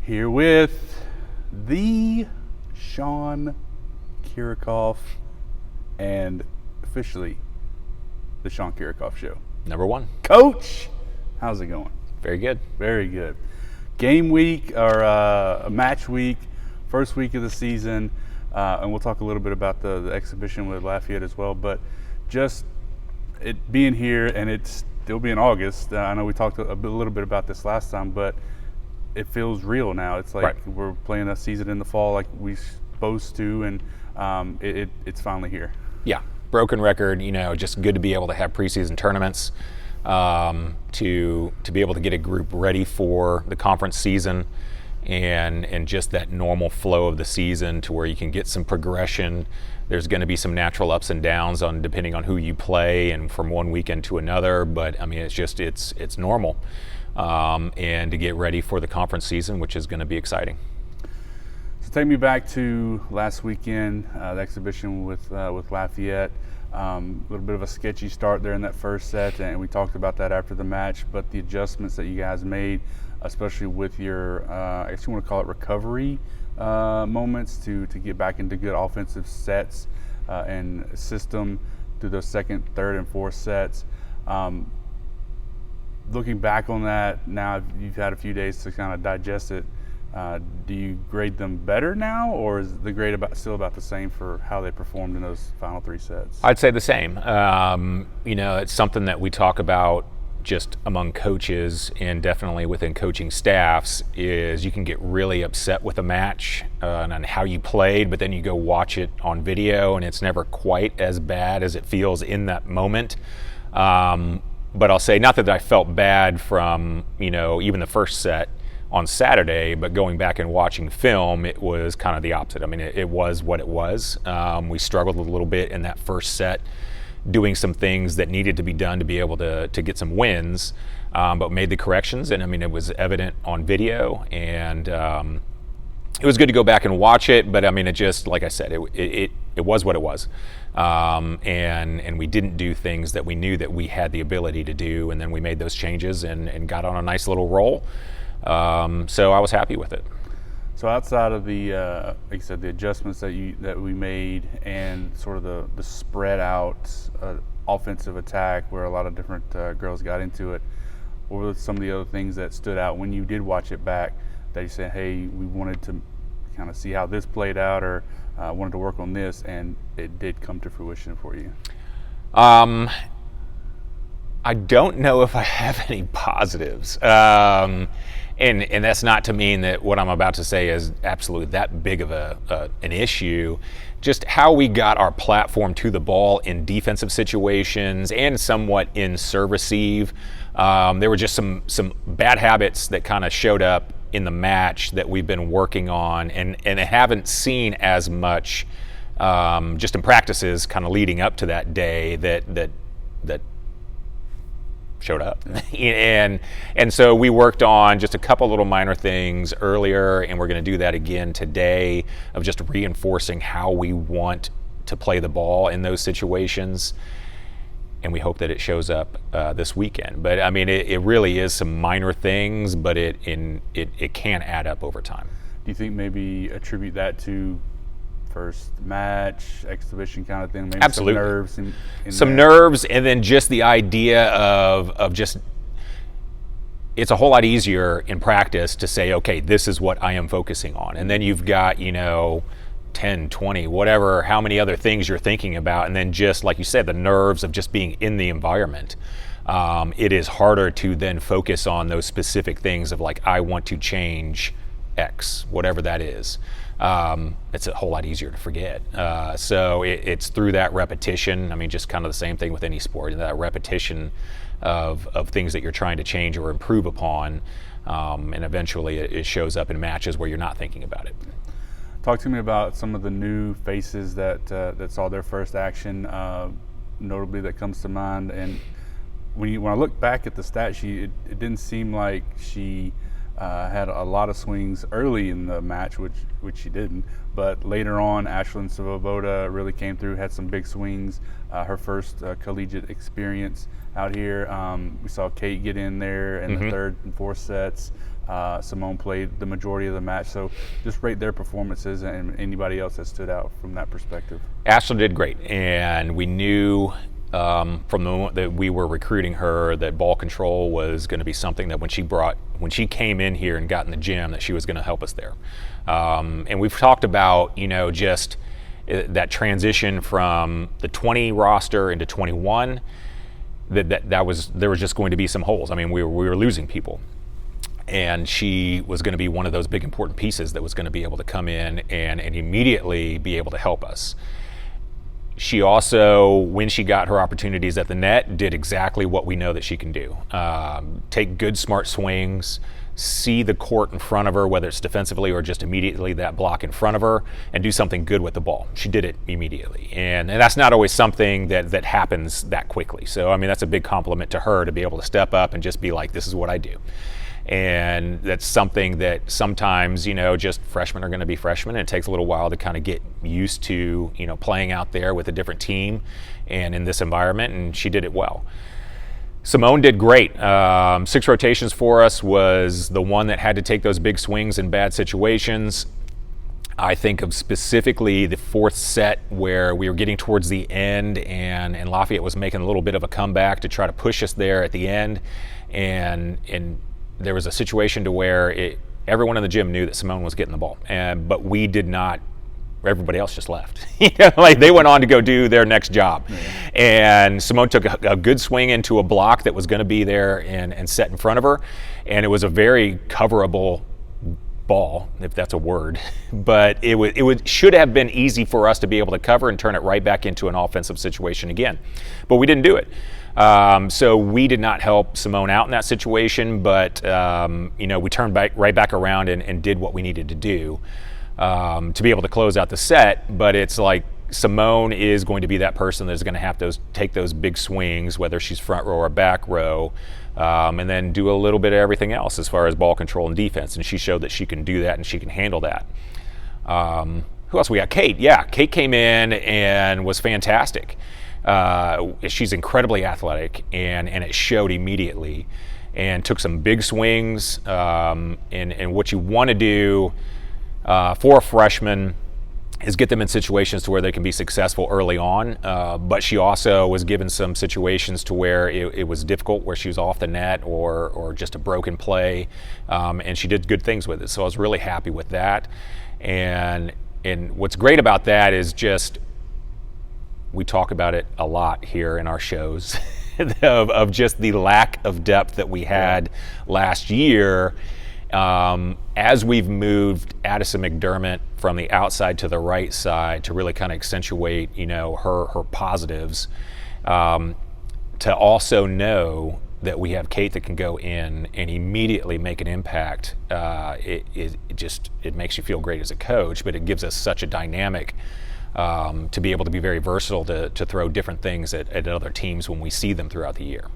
Here with the Sean Kiracofe and officially the Sean Kiracofe Show. Number one. Coach, how's it going? Very good. Very good. Game week or match week, first week of the season, and we'll talk a little bit about the exhibition with Lafayette as well, but just it being here and it's still being August. I know we talked a little bit about this last time, but it feels real now. It's like we're playing a season in the fall like we're supposed to, and it's finally here. Yeah, broken record, just good to be able to have preseason tournaments, to be able to get a group ready for the conference season and just that normal flow of the season to where you can get some progression. There's going to be some natural ups and downs depending on who you play and from one weekend to another, but I mean it's normal. And to get ready for the conference season, which is going to be exciting. So take me back to last weekend, the exhibition with Lafayette. A little bit of a sketchy start there in that first set, and we talked about that after the match, but the adjustments that you guys made, especially with your, I guess you want to call it recovery moments to get back into good offensive sets and system through those second, third, and fourth sets. Looking back on that, now you've had a few days to kind of digest it. Do you grade them better now, or is the grade still about the same for how they performed in those final three sets? I'd say the same. It's something that we talk about just among coaches and definitely within coaching staffs is you can get really upset with a match and on how you played, but then you go watch it on video and it's never quite as bad as it feels in that moment. But I'll say, not that I felt bad from, even the first set on Saturday, but going back and watching film, it was kind of the opposite. I mean, it was what it was. We struggled a little bit in that first set, doing some things that needed to be done to be able to get some wins, but made the corrections. And I mean, it was evident on video, and it was good to go back and watch it. But I mean, it just, like I said, it was what it was. And we didn't do things that we knew that we had the ability to do, and then we made those changes and got on a nice little roll. So I was happy with it. So outside of the, like you said, the adjustments that we made and sort of the spread out offensive attack where a lot of different girls got into it, what were some of the other things that stood out when you did watch it back that you said, hey, we wanted to kind of see how this played out, or wanted to work on this, and it did come to fruition for you? I don't know if I have any positives. And that's not to mean that what I'm about to say is absolutely that big of an issue. Just how we got our platform to the ball in defensive situations and somewhat in serve receive. There were just some bad habits that kind of showed up in the match that we've been working on and haven't seen as much just in practices kind of leading up to that day that showed up. and so we worked on just a couple little minor things earlier, and we're going to do that again today, of just reinforcing how we want to play the ball in those situations. And we hope that it shows up this weekend. But I mean, it really is some minor things, but it can add up over time. Do you think maybe attribute that to first match, exhibition kind of thing? Maybe Absolutely. Some nerves. Some nerves, and then just the idea of just, it's a whole lot easier in practice to say, okay, this is what I am focusing on. And then you've got, 10, 20, whatever, how many other things you're thinking about. And then just, like you said, the nerves of just being in the environment. It is harder to then focus on those specific things of like, I want to change X, whatever that is. It's a whole lot easier to forget. So it's through that repetition. I mean, just kind of the same thing with any sport, that repetition of things that you're trying to change or improve upon. And eventually it shows up in matches where you're not thinking about it. Talk to me about some of the new faces that saw their first action, notably that comes to mind. And when I look back at the stat sheet, it didn't seem like she had a lot of swings early in the match, which she didn't. But later on, Ashlyn Svoboda really came through, had some big swings. Her first collegiate experience out here. We saw Kate get in there in the third and fourth sets. Simone played the majority of the match. So just rate their performances and anybody else that stood out from that perspective. Ashley did great, and we knew from the moment that we were recruiting her that ball control was going to be something that when she came in here and got in the gym, that she was going to help us there. And we've talked about, just that transition from the 20 roster into 21. There was just going to be some holes. I mean, we were losing people. And she was going to be one of those big important pieces that was going to be able to come in and immediately be able to help us. She also, when she got her opportunities at the net, did exactly what we know that she can do. Take good, smart swings, see the court in front of her, whether it's defensively or just immediately that block in front of her, and do something good with the ball. She did it immediately. And that's not always something that happens that quickly. So, I mean, that's a big compliment to her to be able to step up and just be like, this is what I do. And that's something that sometimes, just freshmen are going to be freshmen, and it takes a little while to kind of get used to, playing out there with a different team and in this environment, and she did it well. Simone did great. 6 rotations for us, was the one that had to take those big swings in bad situations. I think of specifically the 4th set where we were getting towards the end and Lafayette was making a little bit of a comeback to try to push us there at the end. And there was a situation to where everyone in the gym knew that Simone was getting the ball, but we did not. Everybody else just left. They went on to go do their next job. Mm-hmm. And Simone took a good swing into a block that was going to be there and set in front of her, and it was a very coverable ball, if that's a word. But it should have been easy for us to be able to cover and turn it right back into an offensive situation again. But we didn't do it. So we did not help Simone out in that situation, but we turned right back around and did what we needed to do to be able to close out the set. But it's like Simone is going to be that person that's going to have to take those big swings, whether she's front row or back row, and then do a little bit of everything else as far as ball control and defense. And she showed that she can do that and she can handle that. Who else we got? Kate. Yeah, Kate came in and was fantastic. She's incredibly athletic, and it showed immediately, and took some big swings. And what you want to do for a freshman is get them in situations to where they can be successful early on. But she also was given some situations to where it was difficult, where she was off the net or just a broken play, and she did good things with it. So I was really happy with that. And what's great about that is just, we talk about it a lot here in our shows of just the lack of depth that we had last year. As we've moved Addison McDermott from the outside to the right side to really kind of accentuate, her positives, to also know that we have Kate that can go in and immediately make an impact. It makes you feel great as a coach, but it gives us such a dynamic to be able to be very versatile to throw different things at other teams when we see them throughout the year.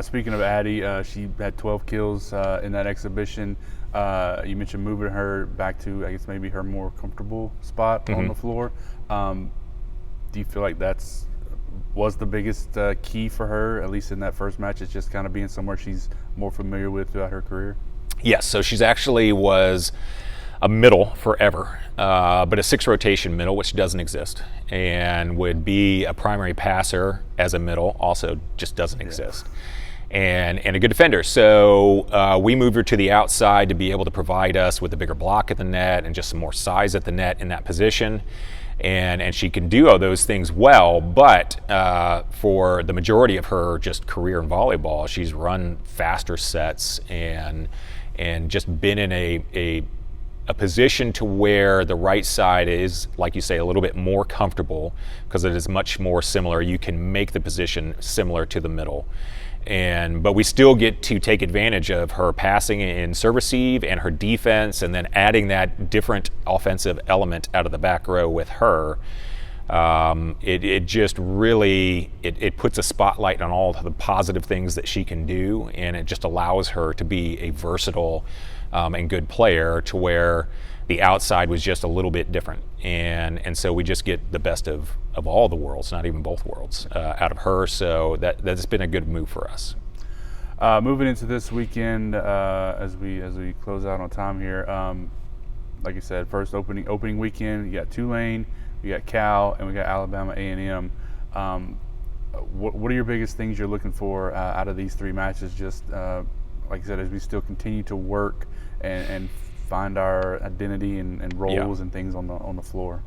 Speaking of Addie, she had 12 kills in that exhibition. You mentioned moving her back to, I guess, maybe her more comfortable spot on the floor. Do you feel like was the biggest key for her, at least in that first match? It's just kind of being somewhere she's more familiar with throughout her career? Yes, so she's actually was a middle forever, but a 6 rotation middle, which doesn't exist, and would be a primary passer as a middle, also just doesn't exist. And a good defender. So we moved her to the outside to be able to provide us with a bigger block at the net and just some more size at the net in that position. And she can do all those things well, but for the majority of her just career in volleyball, she's run faster sets and just been in a position to where the right side is, like you say, a little bit more comfortable because it is much more similar. You can make the position similar to the middle. But we still get to take advantage of her passing in serve receive and her defense, and then adding that different offensive element out of the back row with her. It just really it puts a spotlight on all the positive things that she can do, and it just allows her to be a versatile and good player to where the outside was just a little bit different. And so we just get the best of all the worlds, not even both worlds, out of her. So that's been a good move for us. Moving into this weekend, as we close out on time here, like I said, first opening weekend, you got Tulane, you got Cal, and we got Alabama A&M. What are your biggest things you're looking for out of these three matches? Just like I said, as we still continue to work and find our identity and roles and things on the floor.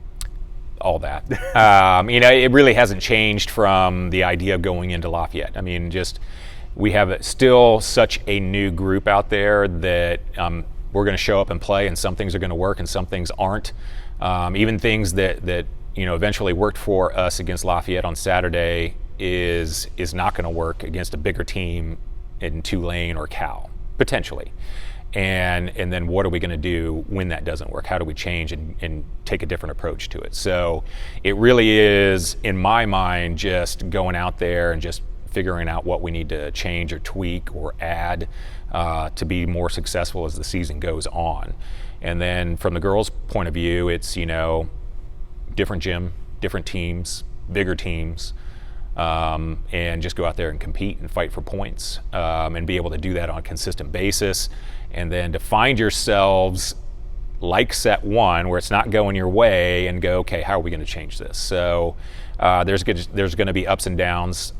All that. It really hasn't changed from the idea of going into Lafayette. I mean, just we have still such a new group out there that we're going to show up and play, and some things are going to work and some things aren't. Even things that eventually worked for us against Lafayette on Saturday is not going to work against a bigger team in Tulane or Cal, potentially. And then what are we going to do when that doesn't work? How do we change and take a different approach to it? So it really is, in my mind, just going out there and just figuring out what we need to change or tweak or add to be more successful as the season goes on. And then from the girls' point of view, it's, different gym, different teams, bigger teams, and just go out there and compete and fight for points and be able to do that on a consistent basis. And then to find yourselves like set one, where it's not going your way, and go, okay, how are we going to change this? So there's going to be ups and downs.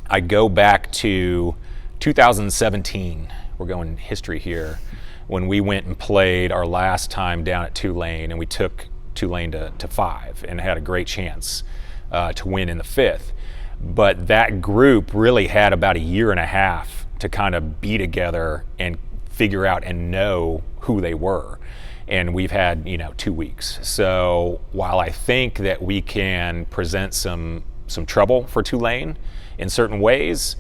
I go back to 2017. We're going history here, when we went and played our last time down at Tulane, and we took Tulane to 5 and had a great chance to win in the 5th. But that group really had about a year and a half to kind of be together and figure out and know who they were. And we've had, 2 weeks. So while I think that we can present some trouble for Tulane in certain ways,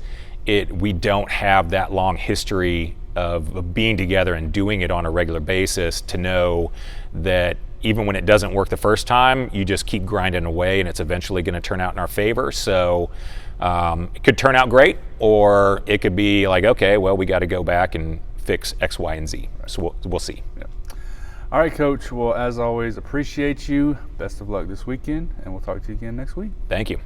we don't have that long history of being together and doing it on a regular basis to know that even when it doesn't work the first time, you just keep grinding away and it's eventually going to turn out in our favor. So it could turn out great, or it could be like, okay, well, we got to go back and fix X, Y, and Z. So we'll see. Yeah. All right, Coach. Well, as always, appreciate you. Best of luck this weekend, and we'll talk to you again next week. Thank you.